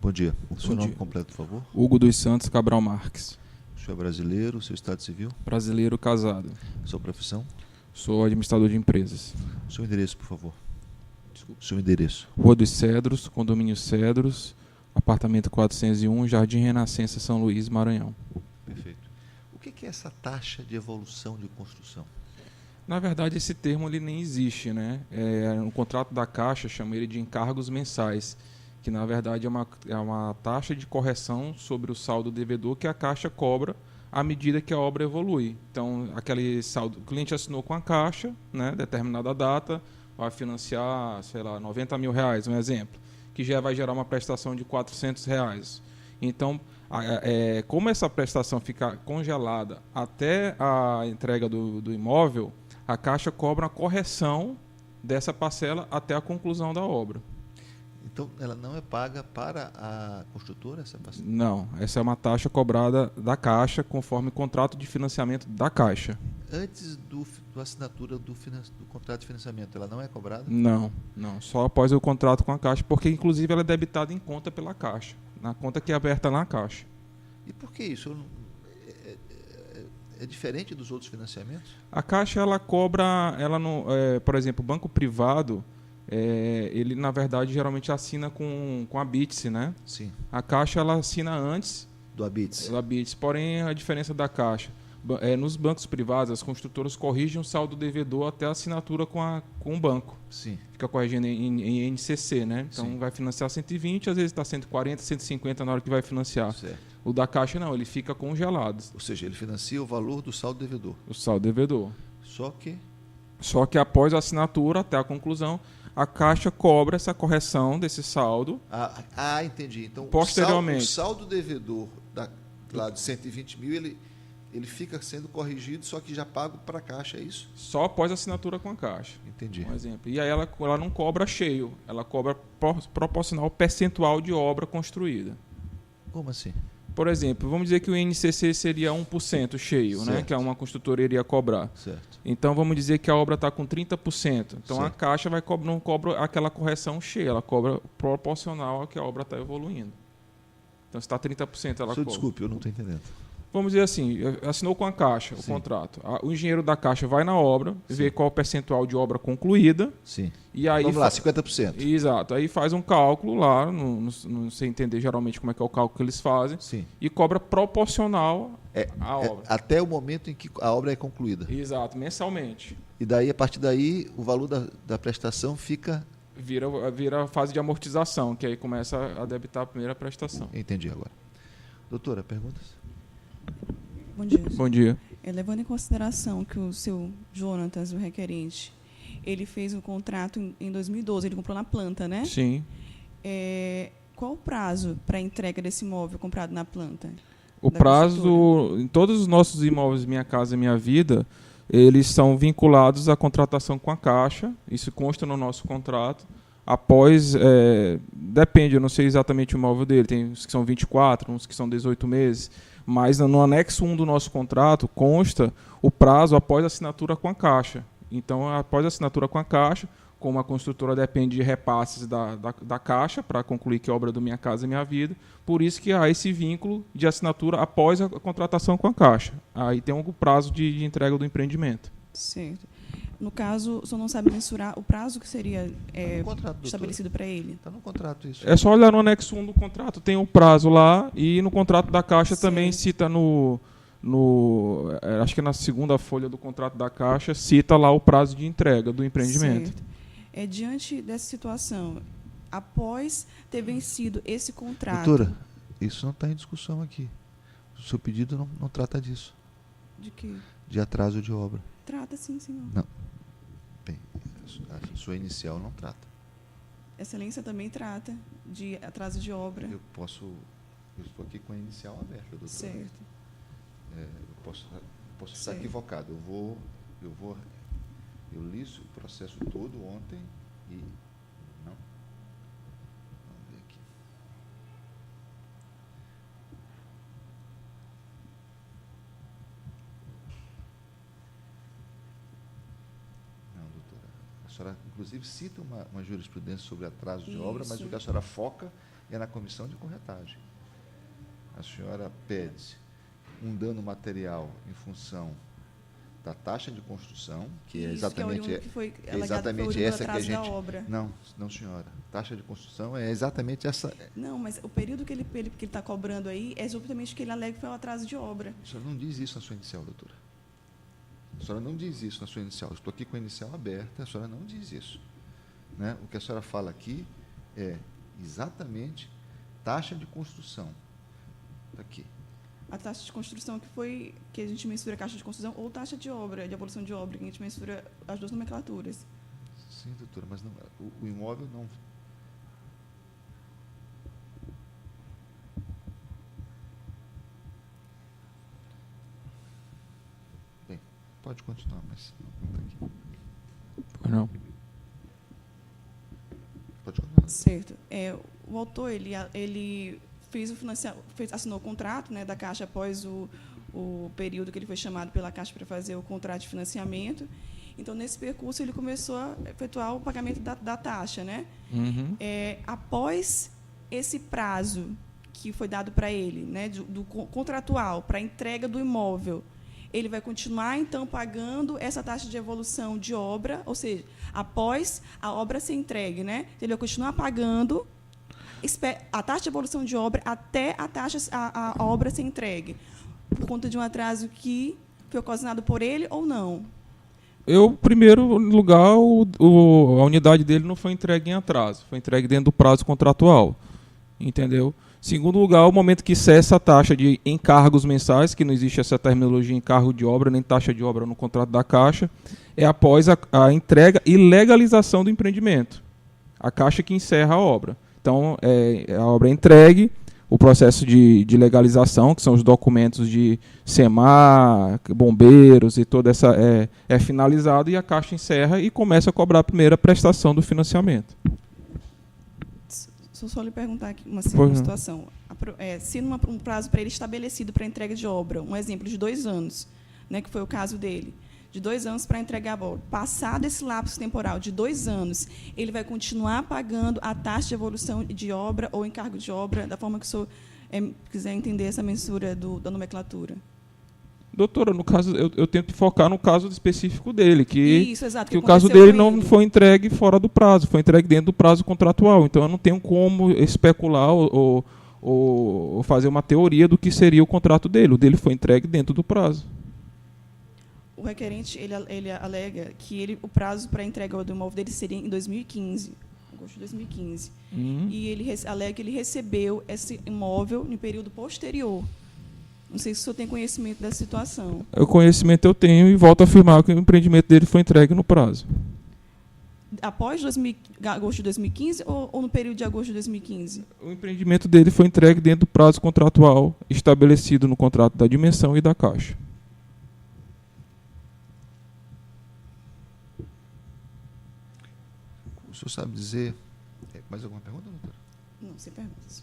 Bom dia. O seu Bom nome dia. completo, por favor? Hugo dos Santos Cabral Marques. O senhor é brasileiro, seu estado civil, Brasileiro, casado. sua profissão, Sou administrador de empresas. o seu endereço, por favor. Desculpa. O seu endereço. Rua dos Cedros, condomínio Cedros, apartamento 401, Jardim Renascença, São Luís, Maranhão. Perfeito. O que é essa taxa de evolução de construção? Na verdade, esse termo ele nem existe, né? No contrato da Caixa chama ele de encargos mensais, que na verdade é uma taxa de correção sobre o saldo devedor que a Caixa cobra à medida que a obra evolui. Então, aquele saldo, o cliente assinou com a Caixa, né, determinada data, vai financiar, sei lá, R$90 mil, um exemplo, que já vai gerar uma prestação de R$400. Então, como essa prestação fica congelada até a entrega do imóvel, a Caixa cobra a correção dessa parcela até a conclusão da obra. Então, ela não é paga para a construtora, essa parcela? Não, essa é uma taxa cobrada da Caixa conforme o contrato de financiamento da Caixa. Antes da assinatura do contrato de financiamento, ela não é cobrada? Não, só após o contrato com a Caixa, porque inclusive ela é debitada em conta pela Caixa, na conta que é aberta na Caixa. E por que isso? É diferente dos outros financiamentos? A Caixa, ela cobra, por exemplo, o banco privado, ele na verdade geralmente assina com a Bitse, né? Sim. A Caixa, ela assina antes Do Abits? da Bitse, porém a diferença da Caixa, nos bancos privados, as construtoras corrigem o saldo devedor até a assinatura com o banco. Sim. Fica corrigindo em NCC, né? Então Sim. vai financiar 120, às vezes está 140, 150 na hora que vai financiar. Certo. O da Caixa não, ele fica congelado, Ou seja, ele financia o valor do saldo devedor. o saldo devedor. Só que Após a assinatura, até a conclusão, a Caixa cobra essa correção desse saldo. entendi. Então, Posteriormente. o saldo devedor lá de 120 mil, ele fica sendo corrigido, só que já pago para a Caixa, é isso? Só após a assinatura com a Caixa. Entendi. Um exemplo. E aí ela não cobra cheio, ela cobra proporcional ao percentual de obra construída. Como assim? Por exemplo, vamos dizer que o INCC seria 1% cheio, né, que uma construtora iria cobrar. Certo. Então, vamos dizer que a obra está com 30%. Então, Certo. a Caixa não cobra aquela correção cheia, ela cobra proporcional ao que a obra está evoluindo. Então, se está 30%, ela cobra. Desculpe, eu não estou entendendo. Vamos dizer assim, assinou com a Caixa o Sim. contrato. O engenheiro da Caixa vai na obra, vê qual é o percentual de obra concluída. Sim. E aí Vamos lá, 50%. Exato. Aí faz um cálculo lá, não sei entender geralmente como é que é o cálculo que eles fazem, Sim. e cobra proporcional à obra. Até o momento em que a obra é concluída. Exato, mensalmente. E daí, a partir daí, o valor da prestação fica... Vira a fase de amortização, que aí começa a debitar a primeira prestação. Entendi agora. Doutora, perguntas? Bom dia. Bom dia. Levando em consideração que o seu Jonatas, o requerente, ele fez o contrato em 2012, ele comprou na planta, né? Sim. Qual o prazo para a entrega desse imóvel comprado na planta? O da prazo, construtora? em todos os nossos imóveis Minha Casa Minha Vida, eles são vinculados à contratação com a Caixa, isso consta no nosso contrato. Após, depende, eu não sei exatamente o imóvel dele, tem uns que são 24, uns que são 18 meses, mas no anexo 1 do nosso contrato consta o prazo após a assinatura com a Caixa. Então, após a assinatura com a Caixa, como a construtora depende de repasses da Caixa para concluir que a obra é do Minha Casa Minha Vida, por isso que há esse vínculo de assinatura após a contratação com a Caixa. Aí tem um prazo de entrega do empreendimento. Certo. No caso, o senhor não sabe mensurar o prazo que seria contrato, estabelecido para ele? Está no contrato isso. É só olhar no anexo 1 do contrato, tem um prazo lá, e no contrato da Caixa também cita acho que na segunda folha do contrato da Caixa, cita lá o prazo de entrega do empreendimento. Certo. Diante dessa situação, após ter vencido esse contrato... Doutora, isso não está em discussão aqui. O seu pedido não trata disso. De quê? De atraso de obra. Trata sim, senhor. Não. Bem, a sua inicial não trata. Excelência também trata de atraso de obra. Eu estou aqui com a inicial aberta, doutora. Certo. Eu posso estar Certo. equivocado. Eu li o processo todo ontem e não. Vamos ver aqui. Não, doutora. A senhora, inclusive, cita uma jurisprudência sobre atraso de obra, mas o que a senhora foca é na comissão de corretagem. A senhora pede um dano material em função da taxa de construção, que é exatamente, essa que a gente... obra. Não, senhora. Taxa de construção é exatamente essa... Não, mas o período que ele está cobrando aí é exatamente o que ele alega que foi o atraso de obra. A senhora não diz isso na sua inicial, doutora. A senhora não diz isso na sua inicial. Eu estou aqui com a inicial aberta, a senhora não diz isso. Né? O que a senhora fala aqui é exatamente taxa de construção. Está aqui. A taxa de construção que a gente mensura a taxa de construção ou taxa de obra, de abolição de obra, que a gente mensura as duas nomenclaturas. Sim, doutora, mas não, o imóvel não... Bem, pode continuar, mas não está aqui. Não. Pode continuar. Certo. O autor, ele fez assinou o contrato, né, da Caixa após o período que ele foi chamado pela Caixa para fazer o contrato de financiamento. Então, nesse percurso, ele começou a efetuar o pagamento da taxa. Né? Uhum. Após esse prazo que foi dado para ele, né, do contratual, para a entrega do imóvel, ele vai continuar, então, pagando essa taxa de evolução de obra, ou seja, após a obra ser entregue, né, ele vai continuar pagando a taxa de evolução de obra até a obra ser entregue, por conta de um atraso que foi ocasionado por ele ou não? Primeiro lugar, a unidade dele não foi entregue em atraso, foi entregue dentro do prazo contratual, entendeu? Segundo lugar, o momento que cessa a taxa de encargos mensais, que não existe essa terminologia encargo de obra, nem taxa de obra no contrato da Caixa, é após a entrega e legalização do empreendimento. A Caixa que encerra a obra. Então, a obra é entregue, o processo de legalização, que são os documentos de SEMAR, bombeiros e toda essa, é finalizado e a Caixa encerra e começa a cobrar a primeira prestação do financiamento. Só lhe perguntar aqui uma situação. Se um prazo para ele estabelecido para entrega de obra, um exemplo de 2 anos, né, que foi o caso dele, de 2 anos para entregar a obra, passado esse lapso temporal de 2 anos, ele vai continuar pagando a taxa de evolução de obra ou encargo de obra, da forma que o senhor quiser entender essa mensura da nomenclatura? Doutora, no caso, eu tento focar no caso específico dele, que o caso aconteceu dele não foi entregue fora do prazo, foi entregue dentro do prazo contratual. Então, eu não tenho como especular ou fazer uma teoria do que seria o contrato dele. O dele foi entregue dentro do prazo. O requerente, ele alega que o prazo para a entrega do imóvel dele seria em 2015, agosto de 2015. E ele alega que ele recebeu esse imóvel no período posterior. Não sei se o senhor tem conhecimento dessa situação. O conhecimento eu tenho e volto a afirmar que o empreendimento dele foi entregue no prazo. Após agosto de 2015 ou no período de agosto de 2015? O empreendimento dele foi entregue dentro do prazo contratual estabelecido no contrato da Dimensão e da Caixa. O senhor sabe dizer... Mais alguma pergunta, doutora? Não, sem perguntas.